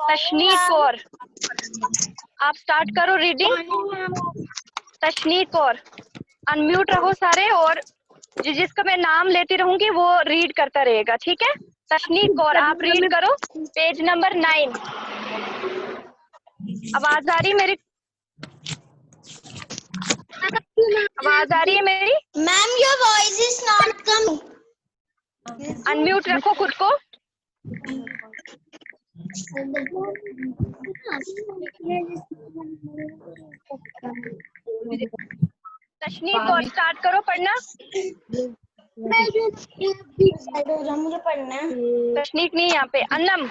तशनीद कौर, आप स्टार्ट करो reading. तशनीद Kaur, unmute रहो सारे, और जिसका मैं नाम लेती रहूंगी वो रीड करता रहेगा, ठीक है। तशनीद कौर, आप रीड करो पेज नंबर 9। आवाज आ रही है मेरी? आवाज आ रही है मेरी? Ma'am your voice is not coming. Unmute रखो खुद को। तशनीद कौर, स्टार्ट करो पढ़ना। मुझे पढ़ना है। तशनीद नहीं यहाँ पे। अन्नम,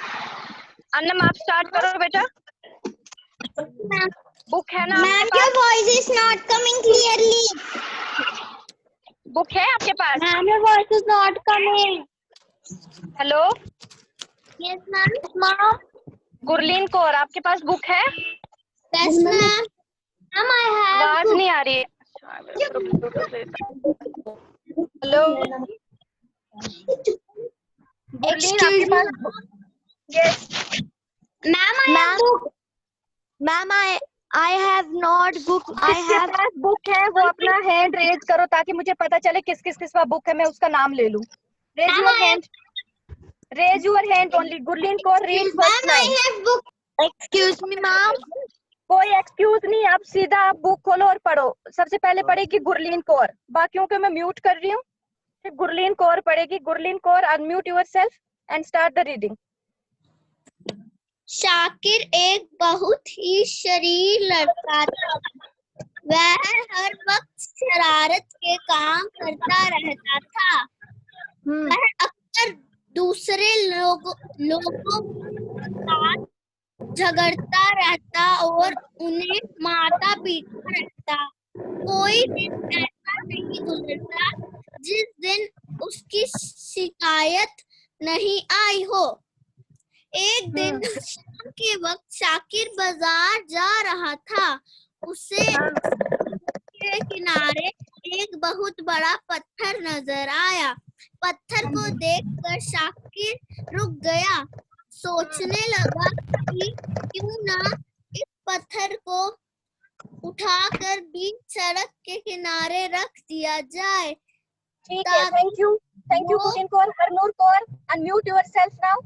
अन्नम आप स्टार्ट करो बेटा। बुक है ना आपके मैम पास? Your voice is not coming clearly. Book है आपके पास? Ma'am your voice is not coming. Hello yes ma'am. Ma'am Gurleen Kaur, आपके पास बुक है? Yes ma'am. Ma'am I have आवाज नहीं आ रही है। हेलो गुरलीन, आपके पास book? Yes ma'am I have book. Ma'am I have not book. जिसके पास बुक है वो अपना हैंड रेज करो ताकि मुझे पता चले किस किस किस पास बुक है, मैं उसका नाम ले लूं। Raise your hand, raise your hand only. Gurleen Kaur, read first ma'am I line. Have book. Excuse me ma'am. कोई एक्सक्यूज नहीं, आप सीधा आप बुक खोलो और पढ़ो। सबसे पहले पढ़ेगी गुरलीन कौर, बाकियों को मैं म्यूट कर रही हूँ। फिर गुरलीन कौर पढ़ेगी। Gurleen Kaur, unmute yourself and start the reading. Shakir एक बहुत ही शरीर लड़का था। वह हर वक्त शरारत के काम करता रहता था। वह अक्सर दूसरे लोगों के साथ झगड़ता रहता और उन्हें मारता पीटता रहता। कोई दिन ऐसा नहीं गुजरता जिस दिन उसकी शिकायत नहीं आई हो। एक दिन शाम के वक्त शाकिर बाजार जा रहा था। उसे के किनारे एक बहुत बड़ा पत्थर नजर आया। पत्थर को देखकर शाकिर रुक गया। सोचने लगा कि क्यों ना इस पत्थर को उठाकर बीच सड़क के किनारे रख दिया जाए। ठीक है, thank you Gurleen Kaur. Harnoor Kaur, unmute yourself now.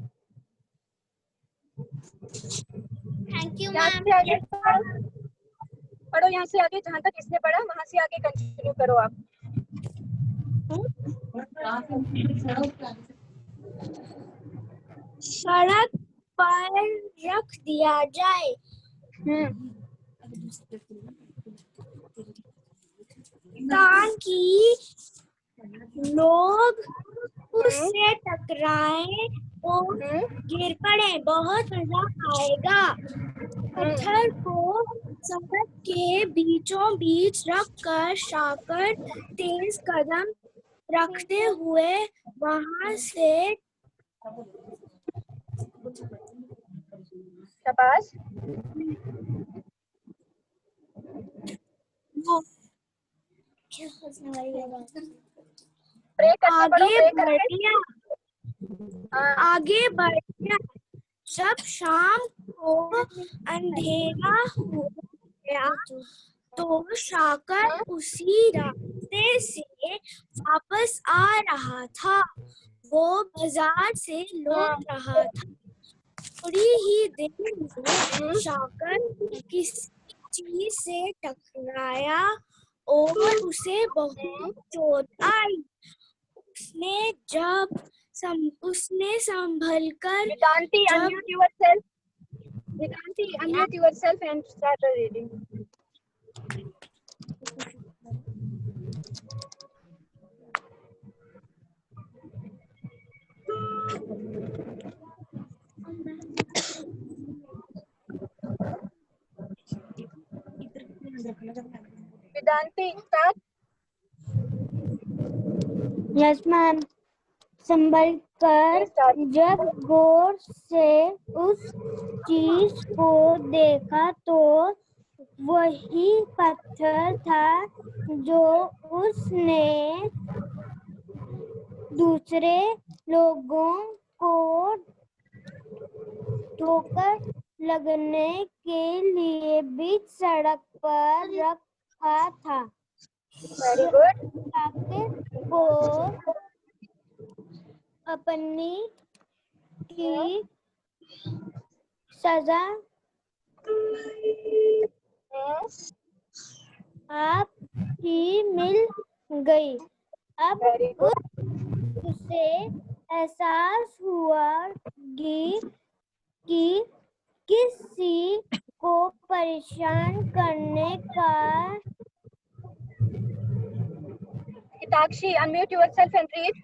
Thank you यहाँ मैम। से आगे पढ़ो, यहाँ से आगे जहाँ तक इसने पढ़ा वहाँ से आगे कंटिन्यू करो आप। सड़क पर रख दिया जाए ताकि लोग उससे टकराएं और गिर पड़े। बहुत मजा आएगा। पत्थर को सड़क के बीचों बीच रखकर शाकिर तेज कदम रखते हुए वहां से शाबाश। आगे बढ़ गया। जब शाम को अंधेरा हो गया तो शाकिर उसी रास्ते से वापस आ रहा था। वो बाजार से लौट रहा था। थोड़ी ही देर में शाकिर किसी चीज से टकराया और उसे बहुत चोट आई। उसने संभलकर Vedanti, unmute yourself. Vedanti, unmute yourself and start the reading. Vedanti, start. Yes ma'am. संभल कर जब गौर से उस चीज को देखा तो वही पत्थर था जो उसने दूसरे लोगों को ठोकर लगने के लिए बीच सड़क पर रखा था। Very good. शाकिर को अपनी की सजा आप ही मिल गई। अब वेरी गुड। उसे एहसास हुआ कि किसी को परेशान करने का Hitakshi, unmute yourself and read.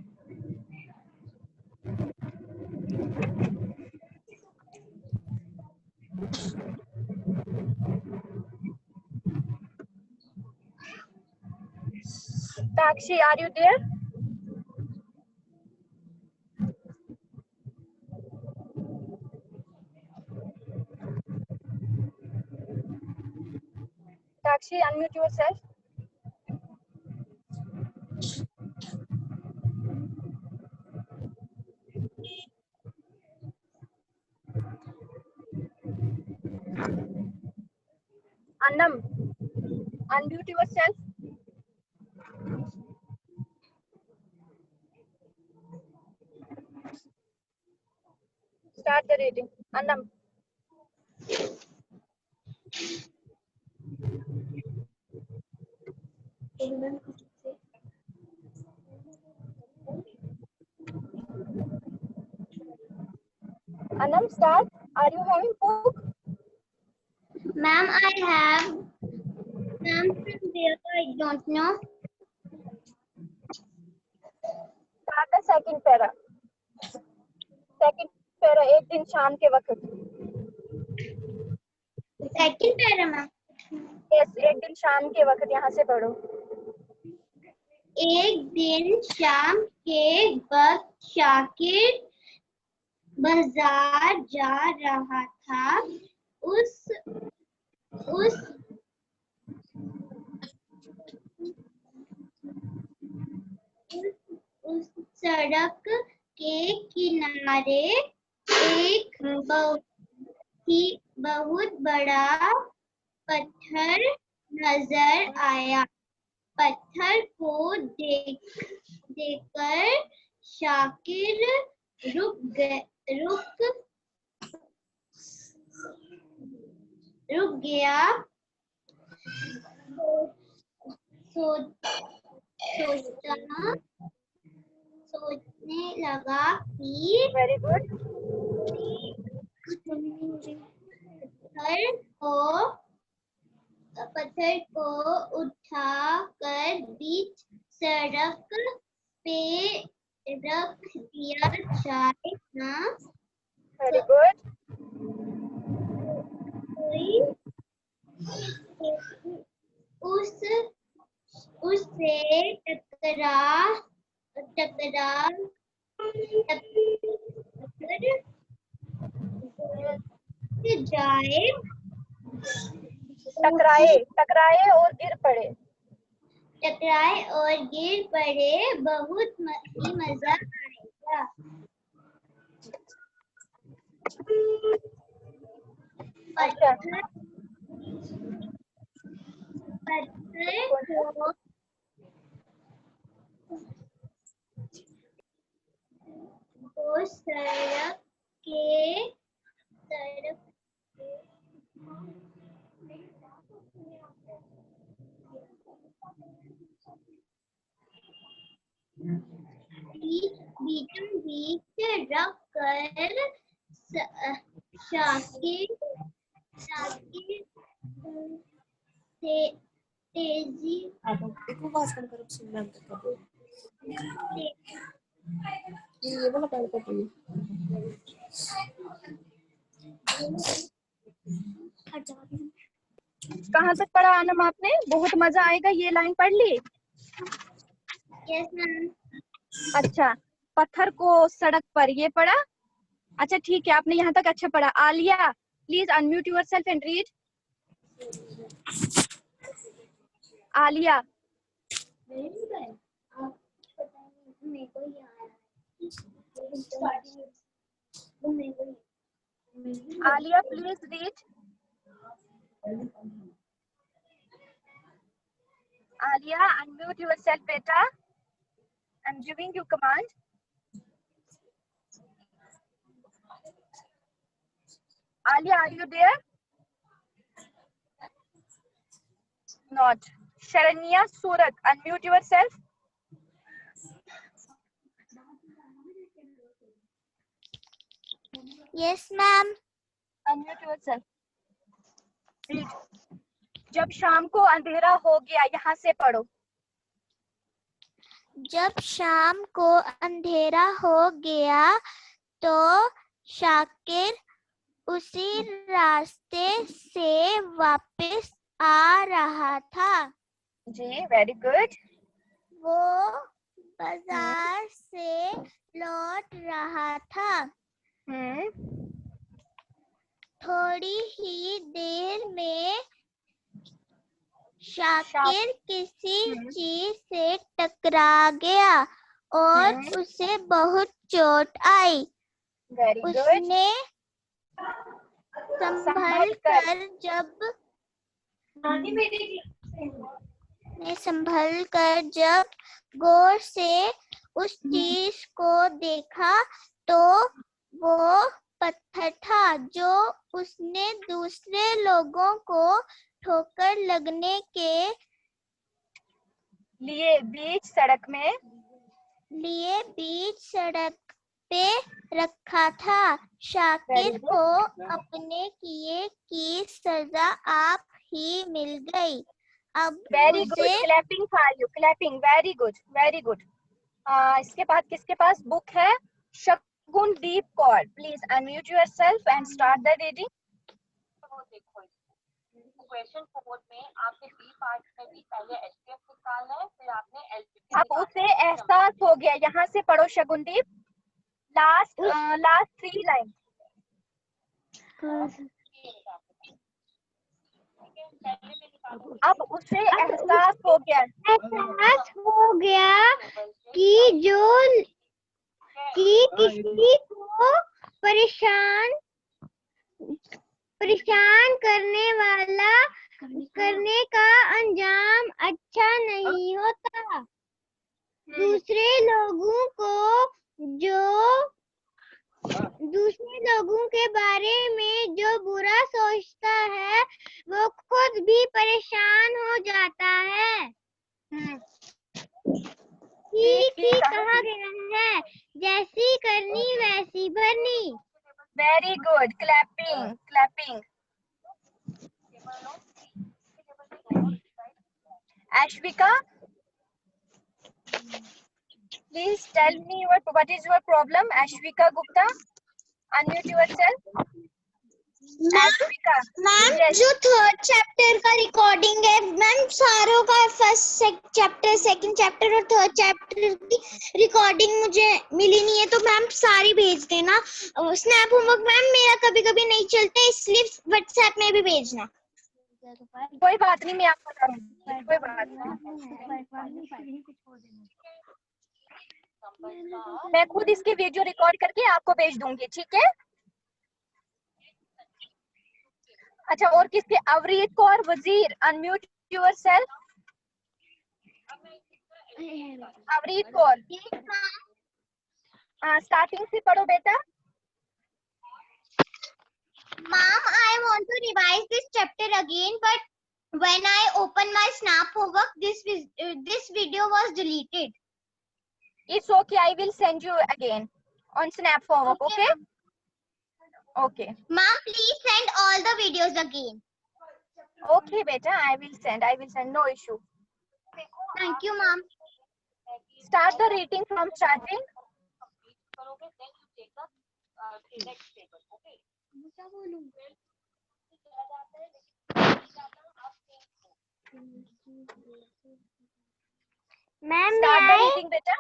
Hitakshi, are you there? Hitakshi, unmute yourself. Annam, unmute yourself. Start the reading. Annam. Annam, start. Are you having book? Ma'am, I have. Ma'am, from where I don't know. Start the second para. Second para, एक दिन शाम के वक्त. Second para, ma'am. Yes, एक दिन शाम के वक्त यहाँ से पढ़ो. एक दिन शाम के वक्त शाकिर बाजार जा रहा था। उस सड़क के किनारे एक बहुत बड़ा पत्थर नजर आया। पत्थर को देखकर शाकिर रुक गया। सोचने लगा कि वेरी गुड। पत्थर को उठाकर बीच सड़क पे रख दिया जाए ना। Very good. उससे टकरा जाए टकराए और गिर पड़े। बहुत ही मजा आएगा। अच्छा। सड़क के बीचों बीच रख कर शाकिर तेजी ये वाला पहले पढ़िए। कहाँ तक पढ़ा आनम आपने? बहुत मजा आएगा ये लाइन पढ़ ली? Yes ma'am. अच्छा, पत्थर को सड़क पर ये पढ़ा? अच्छा ठीक है, आपने यहाँ तक अच्छा पढ़ा। Alia, please unmute yourself and read. Alia. Alia, please read. Alia, unmute yourself, beta. I'm giving you command. Alia, are you there? Not. Sharanya Surat, unmute yourself. Yes, ma'am. Unmute yourself. Read. जब शाम को अंधेरा हो गया, यहाँ से पढ़ो. जब शाम को अंधेरा हो गया तो शाकिर उसी रास्ते से वापस आ रहा था. जी, वेरी गुड. वो बाजार से लौट रहा था. थोड़ी ही देर में शाकिर किसी चीज से टकरा गया और उसे बहुत चोट आई. उसने संभल कर जब गौर से उस चीज को देखा तो वो पत्थर था जो उसने दूसरे लोगों को ठोकर लगने के लिए बीच सड़क पे रखा था. शाकिर को अपने किए की सजा आप ही मिल गई. अब very good. Clapping for you. Clapping. Very good, very good. इसके बाद किसके पास बुक है? Shagundeep Kaur. Please unmute yourself and start the reading. Question 4 में आपने बी पार्ट में भी पहले एचपीएफ निकालना है, फिर आपने एलपीएफ. अब उसे एहसास हो गया. यहाँ से पढ़ो शगुनदीप. Last 3 line. अब उसे एहसास हो गया कि किसी को परेशान करने का अंजाम अच्छा नहीं होता. दूसरे लोगों के बारे में जो बुरा सोचता है वो खुद भी परेशान हो जाता है. ठीक ही कहा गया है, जैसी करनी वैसी भरनी. Very good. Clapping. Clapping. Ashvika, please tell me what is your problem. Ashvika Gupta, unmute yourself. Ashvika. Ma'am, Yes. जो 3rd चैप्टर का रिकॉर्डिंग है मैम, सारों का 1st चैप्टर, 2nd चैप्टर और 3rd चैप्टर की रिकॉर्डिंग मुझे मिली नहीं है, तो मैम सारी भेज देना. स्नैप होमवर्क मैम मेरा कभी कभी नहीं चलता, इसलिए व्हाट्सएप में भी भेजना. कोई बात नहीं, मैं आपको बता दूंगी. कोई बात नहीं. मैं खुद इसकी वीडियो रिकॉर्ड करके आपको भेज दूंगी. ठीक है. अच्छा, और किसके? अवरीत कौर वजीर, अनम्यूट योरसेल्फ. अवरीत कौर. स्टार्टिंग से पढ़ो बेटा. Mom, I want to revise this chapter again, but when I open my Snap homework, this video was deleted. It's okay. I will send you again on Snap homework. Okay. Okay. Mom, please send all the videos again. Okay, beta. I will send. No issue. Thank you, Mom. Start the reading from starting. Then you take the next table. Okay. Ma'am, Start the reading, beta.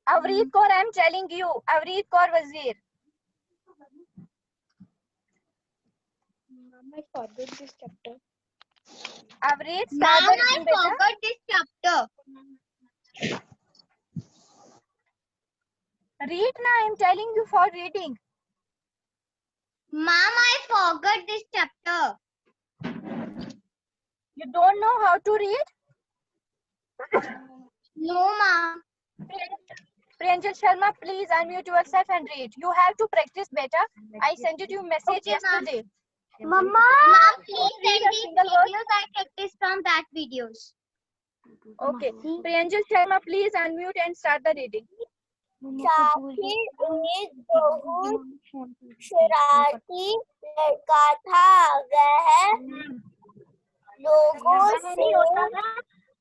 Avreet Kaur, I am telling you. Avreet Kaur Wazir. Mom, I forgot this chapter. Avreet, start the reading, beta. I forgot this chapter. Read now. I am telling you for reading. Mom, I forgot this chapter. You don't know how to read? No, Mom. Priyanjal Sharma, please unmute yourself and read. You have to practice better. I sent you a message Okay, ma'am. yesterday. Mom, please Read send a these single word. videos. I practice from that videos. Okay. Priyanjal Sharma, please unmute and start the reading. Shakir एक बहुत शरारती लड़का था। वह लोगों वह से नहीं होता है,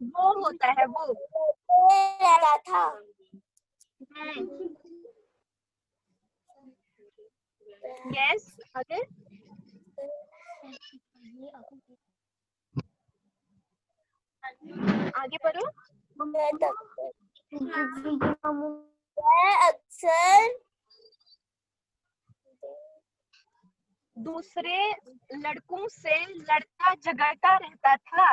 वो होता है वो। रहता था। Yes. आगे। आगे पढ़ो। वह अक्सर दूसरे लड़कों से लड़ता झगड़ता रहता था।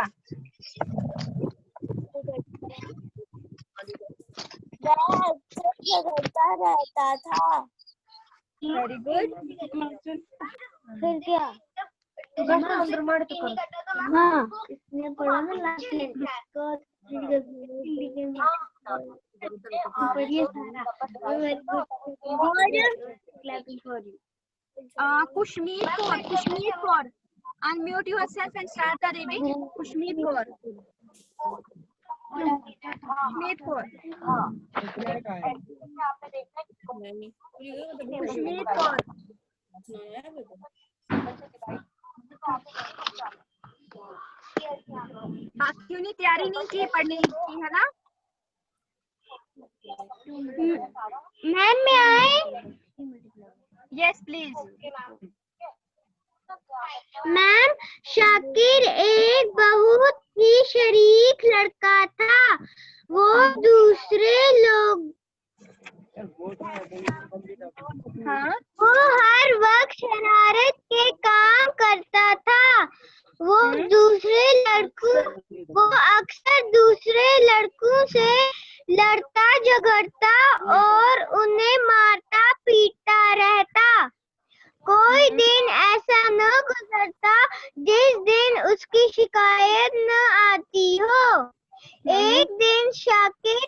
Very good. फिर क्या? हाँ, इसने पढ़ा ना last Kushmeet Kaur, unmute yourself and start the reading. Kushmeet Kaur. Kushmeet Kaur. Kushmeet Kaur. बाकियों ने तैयारी नहीं की पढ़ने की, है ना? मैम मैं आए? Yes, please. मैम, शाकिर एक बहुत ही शरीफ लड़का था। वो दूसरे लोग हाँ, वो हर वक्त शरारत के काम करता था। वो अक्सर दूसरे लड़कों से लड़ता झगड़ता और उन्हें मारता पीटता रहता। कोई दिन ऐसा न गुजरता जिस दिन उसकी शिकायत न आती हो। एक दिन शाकिर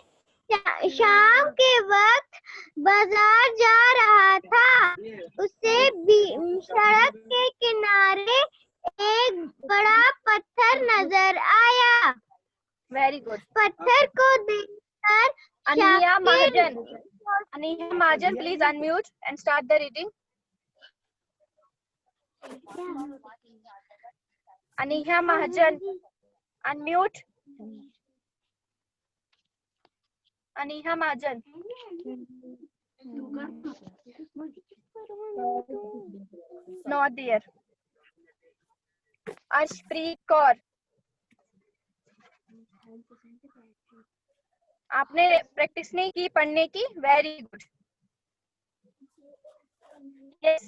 शाम के वक्त बाजार जा रहा था। उसे सड़क के किनारे एक बड़ा पत्थर नजर आया। Very good. पत्थर को देखकर अनिया महाजन, please unmute and start the reading. Aniha Mahajan, unmute. Aniha Mahajan. Not there. Arshpreet Kaur. आपने प्रैक्टिस नहीं की पढ़ने की? Very good. Yes,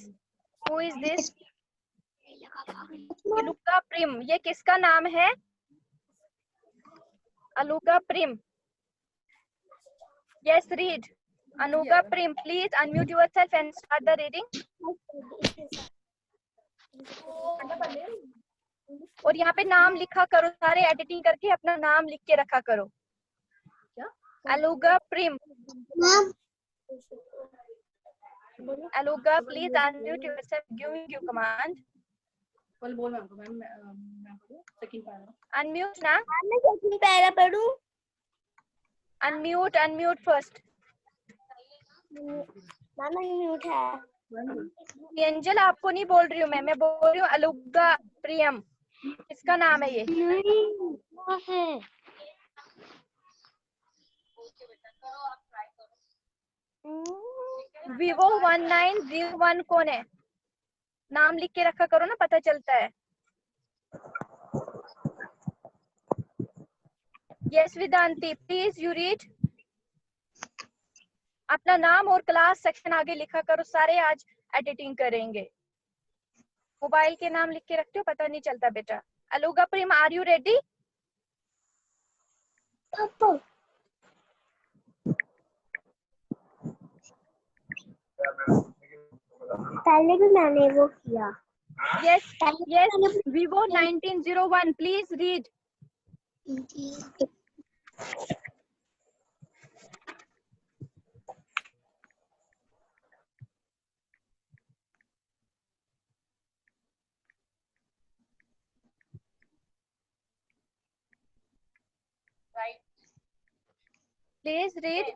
who is this? अलुका प्रिम। ये किसका नाम है? अलुका प्रिम। Yes, read. अनुका प्रिम, please unmute yourself and start the reading. और यहाँ पे नाम लिखा करो, सारे एडिटिंग करके अपना नाम लिख के रखा करो। अलुगा प्रिम। अलुगा, please unmute yourself, giving you command. बोल मैम सेकंड पैरा। अनम्यूट ना। मैं सेकंड पैरा पढ़ूं? Unmute first. मामा म्यूट है। एंजल आपको नहीं बोल रही हूँ मैं बोल रही हूँ अलुगा प्रियम। किसका नाम है ये? Vivo 1901 कौन है? नाम लिख के रखा करो ना, पता चलता है। Yes Vedanti, please you read. अपना नाम और क्लास सेक्शन आगे लिखा करो, सारे आज एडिटिंग करेंगे। मोबाइल के नाम लिख के रखते हो, पता नहीं चलता बेटा। अलुगा प्रिम, आर यू रेडी? पहले भी मैंने वो किया। Yes, yes. Vivo 1901. Please read. Right. Please read.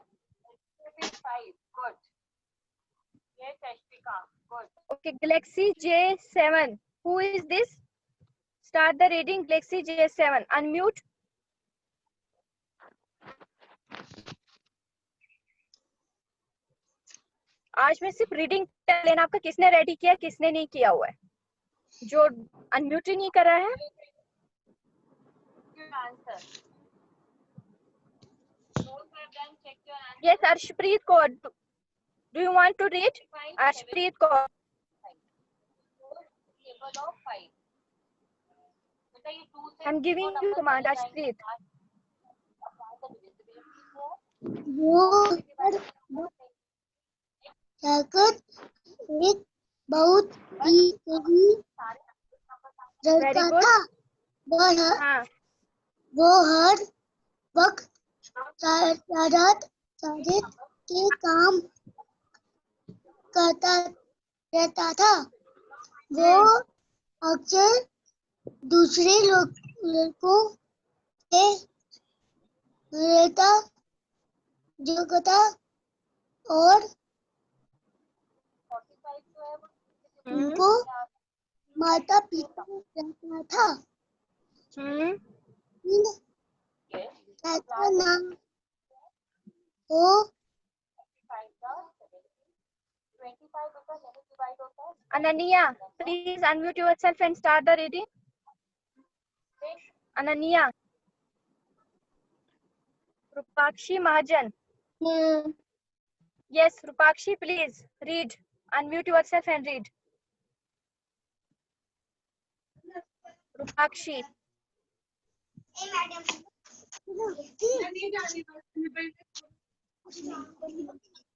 HTC5. Good. Yes, Ashtika. Good. Okay, Galaxy J7. Who is this? Start the reading. Galaxy J7. Unmute. आज में सिर्फ रीडिंग लेना आपका किसने रेडी किया, किसने नहीं किया हुआ है, जो अनम्यूट ही नहीं कर रहा है. Good answer. Those who have done, check your answer. Yes, Arshpreet Kaur. Do you want to read? Find Arshpreet Kaur. Table of 5. बेटा ये 2 से I'm giving you command, Arshpreet. वो ताकत एक बहुत ही लड़का था। हाँ. वो हर वक्त तादाद के काम करता रहता था। वो अक्सर दूसरे लड़कों से रहता जगता और उनको माता पिता रहता था। ऐसा नाम हो 25 होता है। Ananya, please unmute yourself and start the reading. Ananya. Rupakshi Mahajan. Yes, Rupakshi, please read. Unmute yourself and read. Rupakshi.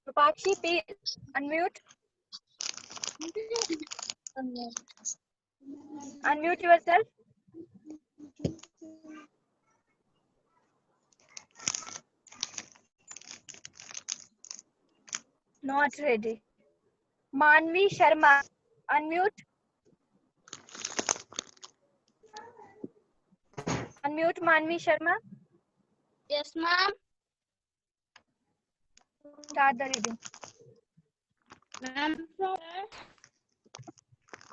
Rupakshi, please unmute. Unmute yourself. Not ready. Manvi Sharma. Unmute. Unmute Manvi Sharma. Yes, ma'am. Start the reading. Ma'am.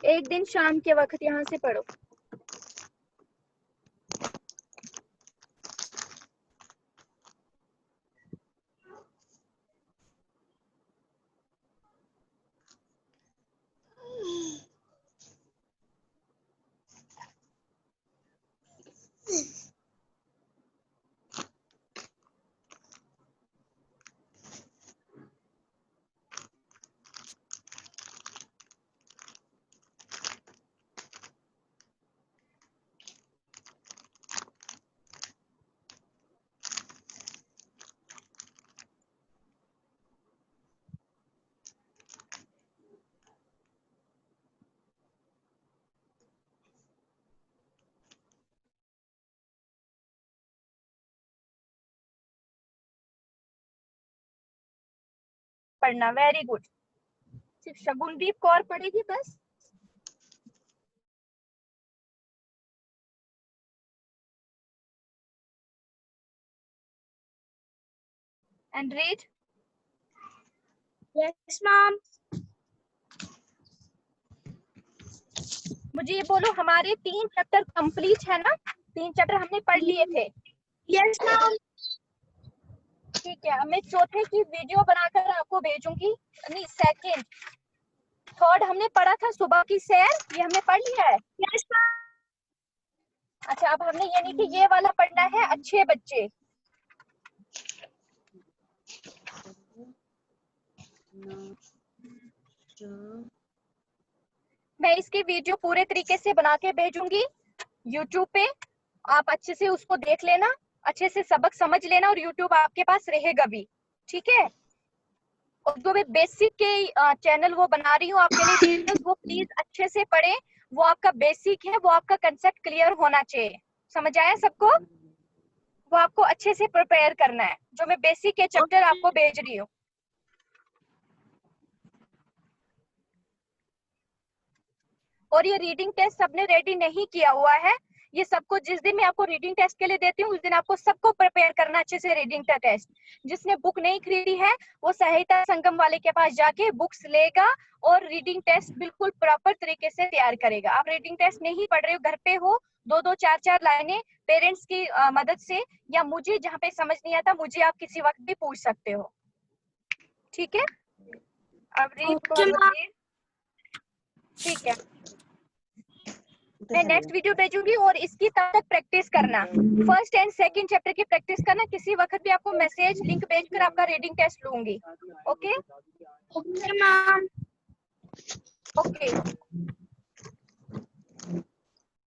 एक दिन शाम के वक्त यहाँ से पढ़ो. पढ़ना. Very good. सिर्फ शगुनदीप कौर पढ़ेगी बस. And read. Yes, ma'am. मुझे ये बोलो, हमारे 3 चैप्टर कंप्लीट है ना? 3 चैप्टर हमने पढ़ लिए थे. Yes, ma'am. ठीक है, मैं चौथे की वीडियो बनाकर आपको भेजूंगी. नहीं, सेकंड, थर्ड हमने पढ़ा था सुबह की सैर, ये हमने पढ़ लिया है. Yes, ma'am. अच्छा, अब हमने ये नहीं कि ये वाला पढ़ना है, अच्छे बच्चे. मैं इसकी वीडियो पूरे तरीके से बना के भेजूंगी YouTube पे. आप अच्छे से उसको देख लेना, अच्छे से सबक समझ लेना, और YouTube आपके पास रहेगा भी. ठीक है. और जो मैं बेसिक के चैनल वो बना रही हूँ आपके लिए वीडियोस, वो प्लीज अच्छे से पढ़े। वो आपका बेसिक है, वो आपका कंसेप्ट क्लियर होना चाहिए। समझ आया सबको? वो आपको अच्छे से प्रिपेयर करना है, जो मैं बेसिक के चैप्टर आपको भेज रही हूँ। और ये रीडिंग टेस्ट सबने रेडी नहीं किया हुआ है। ये सबको, जिस दिन मैं आपको रीडिंग टेस्ट के लिए देती हूँ उस दिन आपको सबको प्रिपेयर करना अच्छे से रीडिंग का टेस्ट। जिसने बुक नहीं खरीदी है वो सहायता संगम वाले के पास जाके बुक्स लेगा और रीडिंग टेस्ट बिल्कुल प्रॉपर तरीके से तैयार करेगा। आप रीडिंग टेस्ट नहीं पढ़ रहे हो, घर पे हो, 2-2 4-4 लाइनें पेरेंट्स की मदद से या मुझे जहाँ पे समझ नहीं आता मुझे आप किसी वक्त भी पूछ सकते हो। ठीक है? अब रीड करो। ठीक है, मैं नेक्स्ट वीडियो भेजूंगी और इसकी तब तक प्रैक्टिस करना। फर्स्ट एंड सेकंड चैप्टर की प्रैक्टिस करना। किसी वक्त भी आपको मैसेज लिंक भेजकर आपका रीडिंग टेस्ट लूंगी। ओके? Okay ma'am. ओके।